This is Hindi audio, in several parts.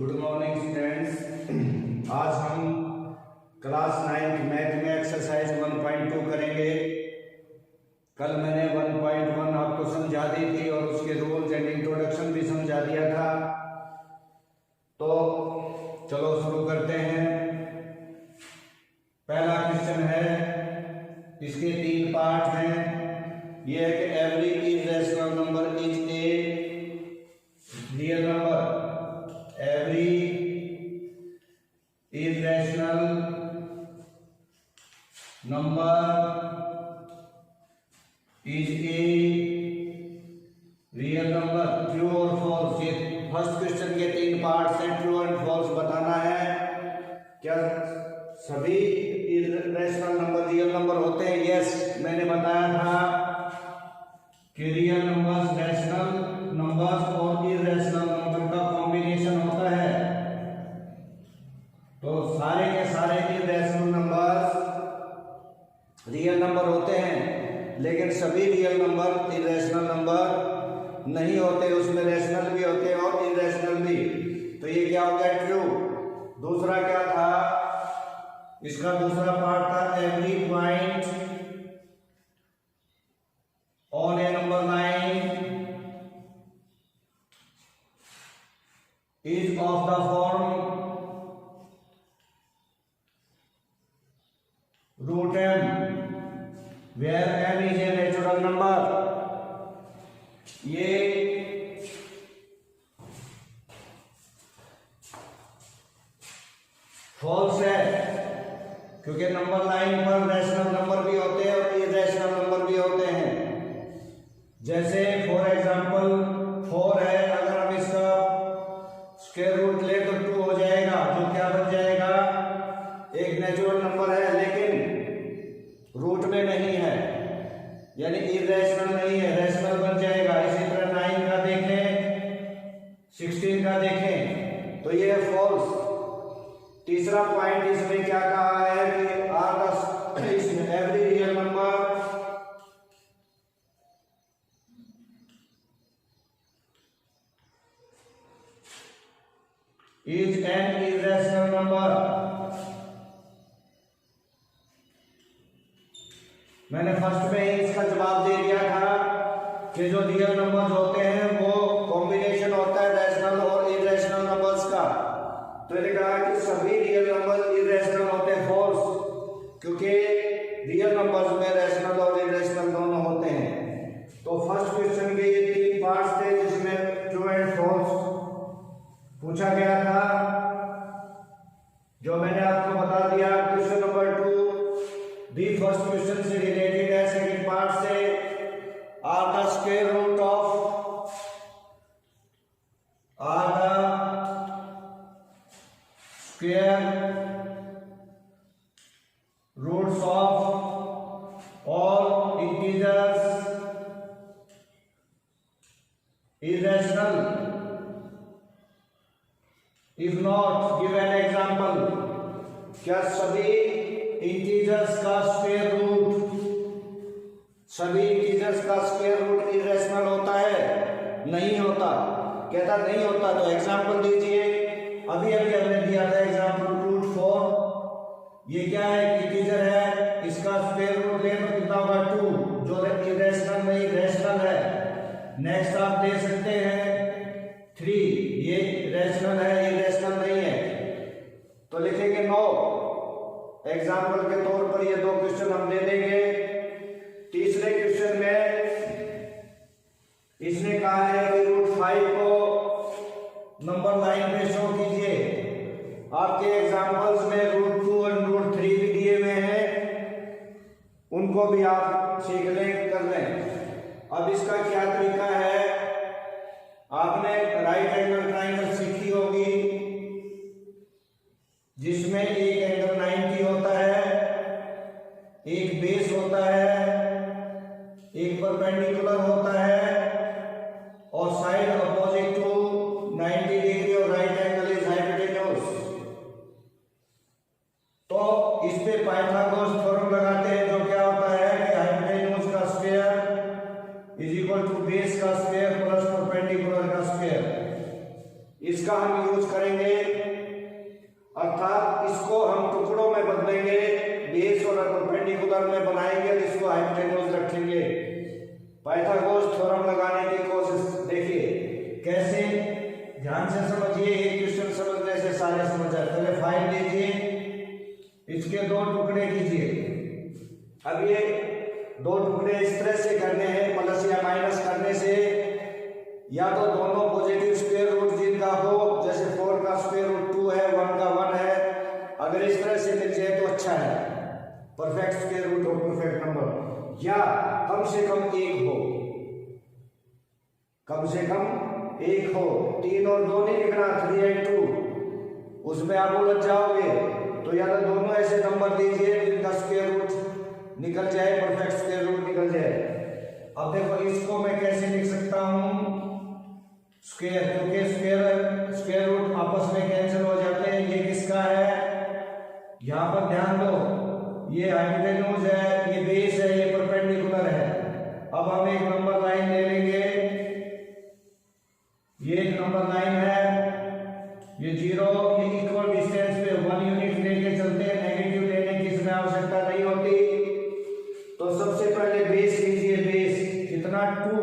Good morning students. आज हम क्लास 9 मैथ में एक्सरसाइज 1.2 करेंगे। कल मैंने 1.1 आपको समझा दी थी और उसके रूल्स एंड इंट्रोडक्शन भी समझा दिया था। तो चलो शुरू करते हैं। पहला क्वेश्चन है, इसके 3 पार्ट हैं। यह है कि every irrational number is a real number. Every irrational number is a real number। True और फॉल्स, ये फर्स्ट क्वेश्चन के 3 पार्ट्स हैं। ट्रू एंड फॉल्स बताना है। क्या सभी irrational नंबर रियल नंबर होते हैं? यस, मैंने बताया था कि रियल नंबर्स रैशनल नंबर्स और इरेशनल नंबर का कॉम्बिनेशन होता है। तो सारे के सारे इरेशनल नंबर्स रियल नंबर होते हैं, लेकिन सभी रियल नंबर इरेशनल नंबर नहीं होते। उसमें रैशनल भी होते हैं और इरेशनल भी। तो ये क्या हो गया? ट्रू। दूसरा क्या था? इसका दूसरा पार्ट था, every point on A number line is of the form root m where m is a natural number। ये फॉल्स है, क्योंकि नंबर लाइन पर रैशनल नंबर भी होते हैं और इरेशनल नंबर भी होते हैं। जैसे फॉर एग्जांपल 4 है, अगर हम इसका स्क्वायर रूट ले तो 2 हो जाएगा, जो क्या बन जाएगा? एक नेचुरल नंबर है लेकिन रूट में नहीं है, यानी इरेशनल नहीं है, रैशनल बन जाएगा। इसी तरह 9 का देखें, 16 का देखें, तो ये है फॉल्स। तीसरा पॉइंट इसमें क्या कहा है कि are the every real number is an irrational number। मैंने फर्स्ट में ही इसका जवाब दे दिया था कि जो रियल नंबर्स होते हैं वो कॉम्बिनेशन होता है रैशनल और इरेशनल नंबर्स का। तो मैंने कहा कि सभी रियल नंबर इरेशनल होते हैं। फॉल्स, क्योंकि रियल नंबर्स में रैशनल और इरेशनल दोनों होते हैं। तो फर्स्ट क्वेश्चन के ये 3 पार्ट्स थे जिसमें ट्रू एंड फॉल्स पूछा गया था, जो मैंने आपको बता दिया। क्वेश्चन नंबर 2 भी फर्स्ट क्वेश्चन से रिलेटेड है। सेकंड पार्ट से, are the square root of roots of all integers irrational. If not, give an example। क्या सभी इंटीजर्स का स्क्वायर रूट इरेशनल होता है? नहीं होता। कहता नहीं होता, तो एग्जाम्पल दीजिए। अभी हमने दिया था एग्जाम्पल रूट 4। ये क्या है? इंटीजर है, इसका स्क्वायर रूट ले तो कितना होगा? 2, जो इरेशनल नहीं रैशनल है। नेक्स्ट आप दे सकते हैं 3, ये रैशनल है, इरेशनल नहीं है, तो लिखेंगे नो। एग्जाम्पल के तौर पर ये 2 क्वेश्चन हम दे देंगे। तीसरे क्वेश्चन में इसने कहा है कि रूट 5 को नंबर लाइन पे शो कीजिए। आपके एग्जाम्पल्स में रूट 2 और रूट 3 भी दिए हुए हैं, उनको भी आप सीख लें, कर लें। अब इसका क्या तरीका है? आपने राइट एंगल ट्राइंगल सीखी होगी, जिसमें एक एंगल 90 होता है, एक बेस होता है, एक परपेंडिकुलर होता है और साइड अपोजिट टू 90 डिग्री और राइट एंगल इज हाइपोटेन्यूज। तो इस पे पाइथागोरस थ्योरम लगाते हैं, जो क्या होता है कि हाइपोटेन्यूज का square is equal to base का स्क्वायर प्लस परपेंडिकुलर का स्क्वायर। इसका हम यूज करेंगे, अर्थात इसको हम टुकड़ों में बदलेंगे, बेस और परपेंडिकुलर में बनाएंगे और इसको हाइपोटेन्यूज रखेंगे। पाइथागोरस थ्योरम लगाने की कोशिश देखिए कैसे, ध्यान से समझिए, एक क्वेश्चन समझने से सारे समझ जाए। पहले फाइल लीजिए, इसके दो टुकड़े कीजिए। अब ये दो टुकड़े इस तरह से करने हैं, प्लस या माइनस करने से, या तो दोनों पॉजिटिव स्क्वायर रूट जिनका हो, जैसे 4 का स्क्वायर रूट 2 है, 1 का 1 है, अगर इस तरह से मिल जाए तो अच्छा है, परफेक्ट स्क्वायर रूट हो, परफेक्ट नंबर, या कम से कम एक हो, कम से कम एक हो। 3 और 2 नहीं लिखना, 3 and 2, उसमें आप उलझ जाओगे। तो या तो दोनों ऐसे नंबर दीजिए जिनका स्क्वायर रूट निकल जाए, परफेक्ट स्क्वायर रूट निकल जाए। अब देखो इसको मैं कैसे लिख सकता हूं, स्क्वायर, क्योंकि स्क्वायर रूट आपस में कैंसिल हो जाते हैं। ये किसका है, यहां पर ध्यान दो, ये हाइपोटेन्यूज है, ये बेस है, ये परपेंडिकुलर है। अब हम एक नंबर लाइन ले लेंगे, ये एक नंबर लाइन है, ये 0, ये इक्वल डिस्टेंस पे 1 यूनिट लेके चलते हैं, नेगेटिव लेने की इसमें आवश्यकता नहीं होती। तो सबसे पहले बेस लीजिए, बेस कितना 2,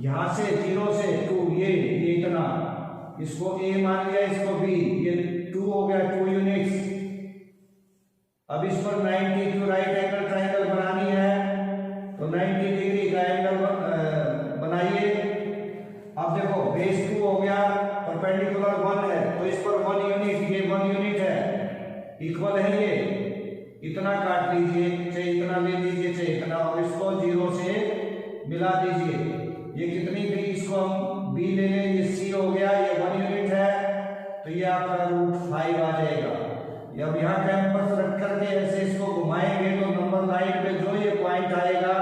यहां से 0 से 2, ये इतना, इसको a मान लिया, इसको b, ये 2 हो गया, 2 यूनिट्स। अब इस पर 90 की राइट एंगल ट्राइंगल बनानी है, तो 90 डिग्री का एंगल बनाइए। अब देखो बेस 2 हो गया, परपेंडिकुलर 1 है, तो इस पर 1 यूनिट, ये 1 यूनिट है, इक्वल है, ये इतना काट लीजिए, चाहे इतना ले लीजिए, चाहे इतना, और इसको 0 से मिला दीजिए। ये कितनी गई, इसको हम b ले लें, ये c हो गया, ये 1 यूनिट है, तो ये आपका √5 आ जाएगा। अब यहाँ कैंपस रख करके ऐसे इसको घुमाएंगे तो नंबर लाइन पे जो ये पॉइंट आएगा,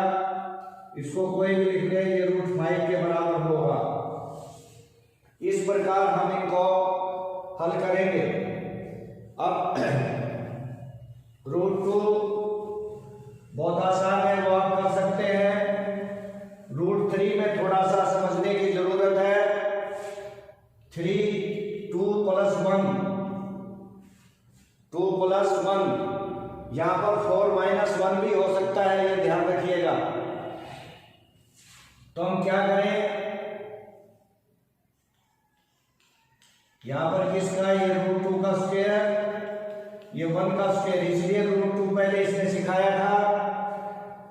इसको कोई भी लिख ले, ये √5 के बराबर होगा। इस प्रकार हम इनको हल करेंगे। अब √2 बहुत आसान है, वो आप कर सकते हैं। √3 में थोड़ा सा समझने की जरूरत है। 3, 2 + 1, 2 + 1, यहां पर 4 - 1 भी हो सकता है, ये ध्यान रखिएगा। तो हम क्या करें, यहां पर किसका, ये √2 का स्क्वायर, ये 1 का स्क्वायर, इसलिए √2 पहले इसने सिखाया था।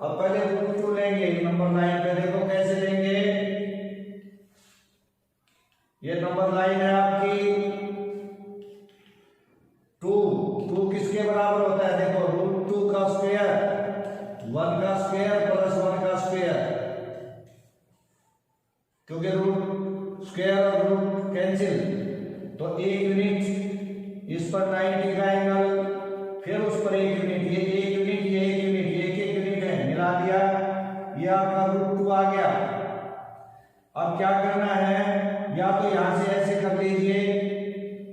अब पहले √2 लेंगे, नंबर लाइन पे देखो कैसे लेंगे। ये नंबर लाइन है आपकी 2 किसके बराबर होता है, देखो √2 का स्क्वायर, 1 का स्क्वायर प्लस 1 का स्क्वायर, क्योंकि रूट स्क्वायर और रूट कैंसिल, तो 1 यूनिट, इस पर 90 का एंगल, फिर उस पर 1 यूनिट, ये 1 यूनिट, ये 1 यूनिट, ये 1 यूनिट है, मिला दिया, ये आपका √2 आ गया। अब क्या करना है, या तो यहां से ऐसे कर लीजिए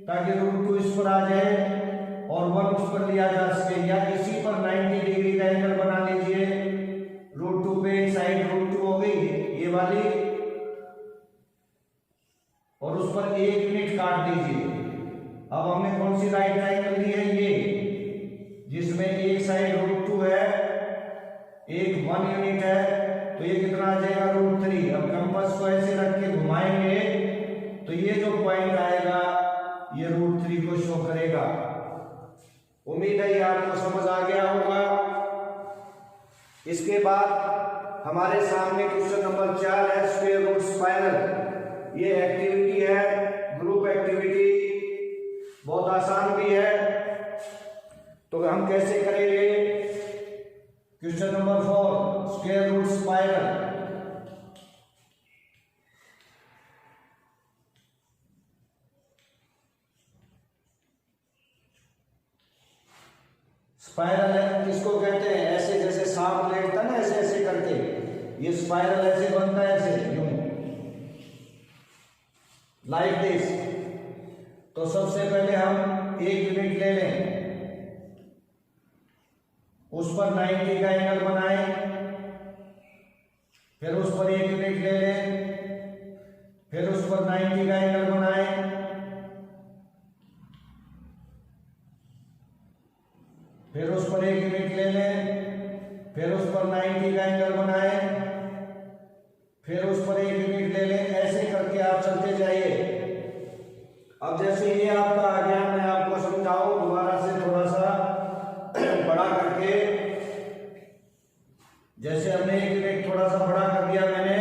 ताकि √2 इस पर आ जाए और 1 उस पर लिया जा सके, या इसी पर 90 डिग्री का एंगल बना लीजिए। √2 पे एक साइड √2 हो गई, ये वाली, और उस पर 1 यूनिट काट दीजिए। अब हमने कौन सी राइट ट्राइंगल ली है, ये जिसमें एक साइड √2 है, एक 1 यूनिट है, तो ये कितना आ जाएगा, √3। अब कंपास को ऐसे रख के घुमाएंगे तो ये जो पॉइंट आएगा ये √3 को शो करेगा। उम्मीद है ये आपको समझ आ गया होगा। इसके बाद हमारे सामने क्वेश्चन नंबर 4 है, स्क्वायर रूट स्पाइरल। ये एक्टिविटी है, ग्रुप एक्टिविटी, बहुत आसान भी है। तो हम कैसे करेंगे, question number 4, square root spiral. Spiral है, किसको कहते हैं, ऐसे जैसे सांप लेटता ना, ऐसे ऐसे करके, ये स्पाइरल ऐसे बनता है, ऐसे यूं, लाइक दिस। तो सबसे पहले हम 1 यूनिट ले लें, उस पर 90 का एंगल बनाएं, फिर उस पर 1 यूनिट ले लें, फिर उस पर 90 का एंगल बनाएं, फिर उस पर एक यूनिट ले लें, फिर उस पर 90 का एंगल बनाएं, फिर उस पर एक यूनिट ले लें, ऐसे करके आप चलते जाइए। अब जैसे ये आपका आ गया, मैं आपको समझाऊं दोबारा से थोड़ा सा बड़ा करके। जैसे हमने एक यूनिट थोड़ा सा बड़ा कर दिया, मैंने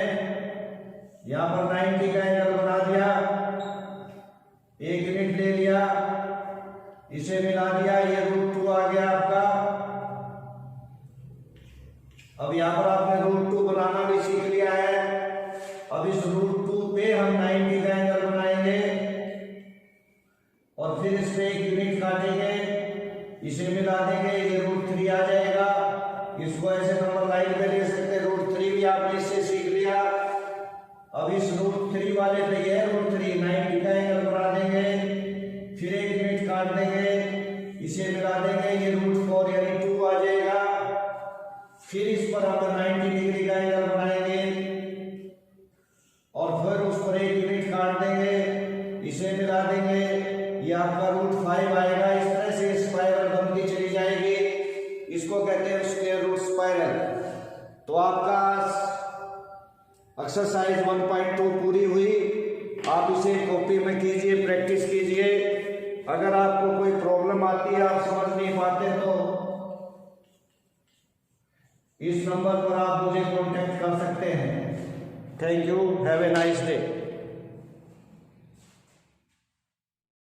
यहां पर 90 का एंगल बना दिया, एक यूनिट ले लिया, इसे मिला दिया, ये √2 आ गया आपका। अब यहां पर आपने √2 बनाना भी सीख लिया है। अब इस √2 पे हम 90 का एंगल बनाएंगे और फिर इस पे एक यूनिट काटेंगे, इसे मिला देंगे, ये √3 आ जाएगा। इसको ऐसे नंबर लाइन पे ले सकते, √3 भी आपने इससे सीख लिया। अब इस √3 वाले पे ये √3 90 का एंगल बना देंगे, फिर एक यूनिट काट देंगे, इसे मिला देंगे, ये √4 यानी 2 आ जाएगा। फिर इस पर हम 90 डिग्री का एंगल बनाएंगे और फिर उस पर एक यूनिट काट देंगे, इसे मिला देंगे, ये आपका √5 आएगा। इस तरह से स्पाइरल बनती चली जाएगी, इसको कहते हैं स्क्वायर रूट स्पाइरल। तो आपका एक्सरसाइज 1.2 पूरी हुई। आप इसे कॉपी में कीजिए, प्रैक्टिस कीजिए। अगर आपको कोई प्रॉब्लम आती है, आप समझ नहीं पाते, तो इस नंबर पर आप मुझे कांटेक्ट कर सकते हैं। Thank you, have a nice day.